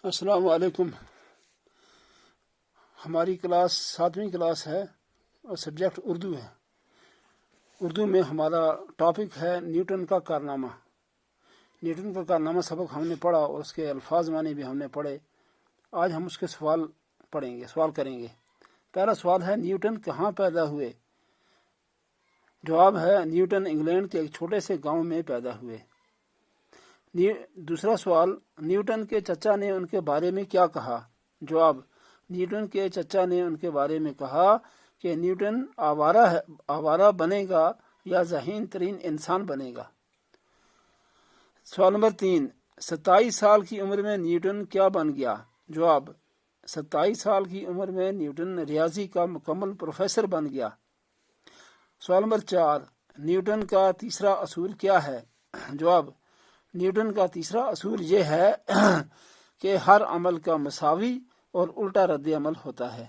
السلام علیکم. ہماری کلاس 7ویں کلاس ہے اور سبجیکٹ اردو ہے. اردو میں ہمارا ٹاپک ہے نیوٹن کا کارنامہ. نیوٹن کا کارنامہ سبق ہم نے پڑھا اور اس کے الفاظ معنی بھی ہم نے پڑھے. آج ہم اس کے سوال کریں گے. پہلا سوال ہے نیوٹن کہاں پیدا ہوئے؟ جواب ہے نیوٹن انگلینڈ کے ایک چھوٹے سے گاؤں میں پیدا ہوئے. دوسرا سوال نیوٹن کے چچا نے ان کے بارے میں کیا کہا؟ جواب نیوٹن کے چچا نے ان کے بارے میں کہا کہ نیوٹن آوارہ بنے گا یا ذہین ترین انسان بنے گا. سوال نمبر 3 27 سال کی عمر میں نیوٹن کیا بن گیا؟ جواب 27 سال کی عمر میں نیوٹن ریاضی کا مکمل پروفیسر بن گیا. سوال نمبر 4 نیوٹن کا تیسرا اصول کیا ہے؟ جواب نیوٹن کا تیسرا اصول یہ ہے کہ ہر عمل کا مساوی اور الٹا رد عمل ہوتا ہے.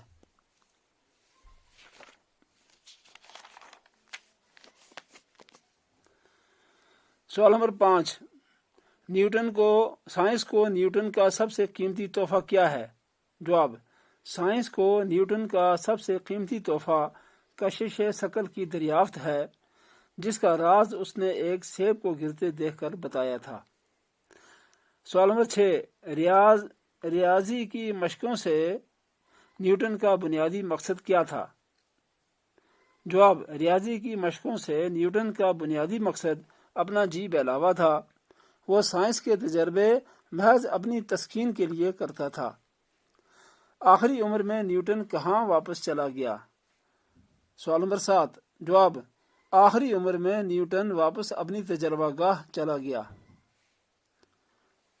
سوال نمبر 5 سائنس کو نیوٹن کا سب سے قیمتی تحفہ کیا ہے؟ جواب سائنس کو نیوٹن کا سب سے قیمتی تحفہ کشش ثقل کی دریافت ہے، جس کا راز اس نے ایک سیب کو گرتے دیکھ کر بتایا تھا. سوال نمبر 6 ریاضی کی مشقوں سے نیوٹن کا بنیادی مقصد کیا تھا؟ جواب ریاضی کی مشقوں سے نیوٹن کا بنیادی مقصد اپنا جی بہلاوا تھا. وہ سائنس کے تجربے محض اپنی تسکین کے لیے کرتا تھا. آخری عمر میں نیوٹن کہاں واپس چلا گیا؟ سوال نمبر 7 جواب آخری عمر میں نیوٹن واپس اپنی تجربہ گاہ چلا گیا.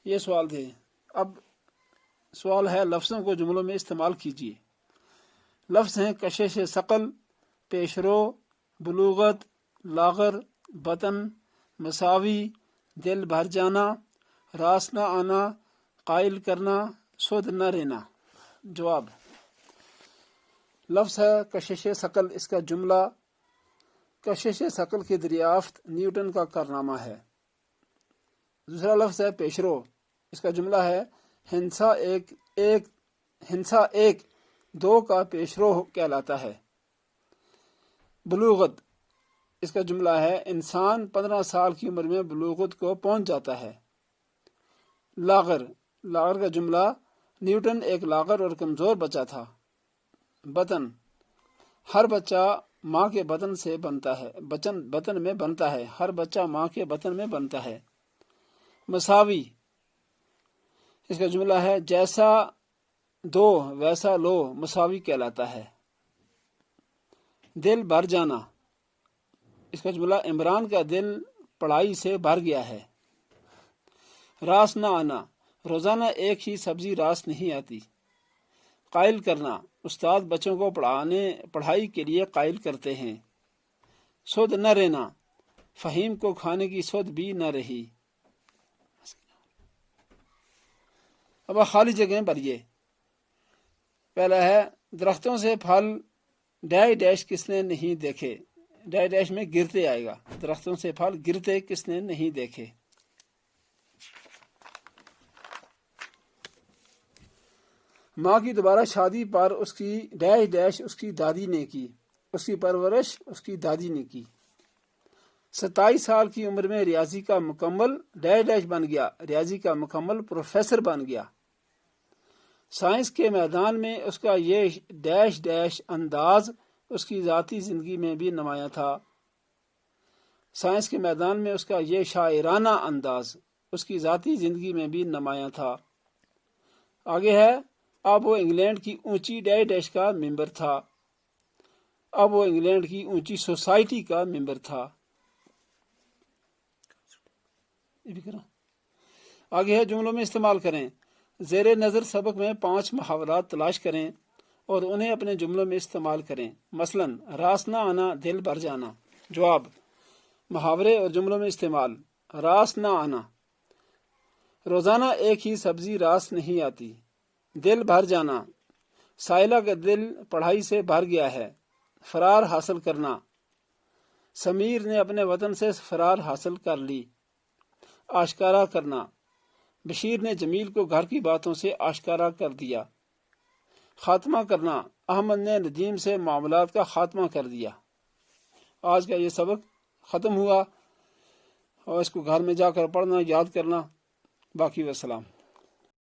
یہ سوال تھے. اب سوال ہے لفظوں کو جملوں میں استعمال کیجیے. لفظ ہیں کشش ثقل، پیشرو، بلوغت، لاغر، بطن، مساوی، دل بھر جانا، راس نہ آنا، قائل کرنا، سود نہ رہنا. جواب لفظ ہے کشش ثقل. اس کا جملہ کشش ثقل کی دریافت نیوٹن کا کارنامہ ہے. دوسرا لفظ ہے پیشرو. اس کا جملہ ہے ہنسا ایک دو کا پیشرو کہلاتا ہے. بلوغت. اس کا جملہ ہے انسان 15 سال کی عمر میں بلوغت کو پہنچ جاتا ہے. لاغر کا جملہ نیوٹن ایک لاغر اور کمزور بچہ تھا. بطن. ہر بچہ ماں کے بطن سے بنتا ہے، بطن میں بنتا ہے. ہر بچہ ماں کے بطن میں بنتا ہے. مساوی. اس کا جملہ ہے جیسا دو ویسا لو مساوی کہلاتا ہے. دل بھر جانا. اس کا جملہ عمران کا دل پڑھائی سے بھر گیا ہے. راس نہ آنا. روزانہ ایک ہی سبزی راس نہیں آتی. قائل کرنا. استاد بچوں کو پڑھائی کے لیے قائل کرتے ہیں. سود نہ رہنا. فہیم کو کھانے کی سود بھی نہ رہی. اب خالی جگہیں بھریے. پہلا ہے درختوں سے پھل ڈیش ڈیش کس نے نہیں دیکھے. ڈیش ڈیش میں گرتے آئے گا. درختوں سے پھل گرتے کس نے نہیں دیکھے. ماں کی دوبارہ شادی پر اس کی ڈیش ڈیش اس کی دادی نے کی. اس کی پرورش اس کی دادی نے کی. 27 سال کی عمر میں ریاضی کا مکمل ڈیش ڈیش بن گیا. ریاضی کا مکمل پروفیسر بن گیا. سائنس کے میدان میں اس کا یہ ڈیش ڈیش انداز اس کی ذاتی زندگی میں بھی نمایاں تھا. سائنس کے میدان میں اس کا یہ شاعرانہ انداز اس کی ذاتی زندگی میں بھی نمایاں تھا. آگے ہے اب وہ انگلینڈ کی اونچی ڈیش ڈیش کا ممبر تھا. اب وہ انگلینڈ کی اونچی سوسائٹی کا ممبر تھا. آگے ہے جملوں میں استعمال کریں. زیر نظر سبق میں 5 محاورات تلاش کریں اور انہیں اپنے جملوں میں استعمال کریں. مثلا راس نہ آنا، دل بھر جانا. جواب محاورے اور جملوں میں استعمال. راس نہ آنا، روزانہ ایک ہی سبزی راس نہیں آتی. دل بھر جانا، سائلہ کا دل پڑھائی سے بھر گیا ہے. فرار حاصل کرنا، سمیر نے اپنے وطن سے فرار حاصل کر لی. آشکارا کرنا، بشیر نے جمیل کو گھر کی باتوں سے آشکارا کر دیا۔ خاتمہ کرنا، احمد نے ندیم سے معاملات کا خاتمہ کر دیا۔ آج کا یہ سبق ختم ہوا، اور اس کو گھر میں جا کر پڑھنا، یاد کرنا۔ باقی والسلام۔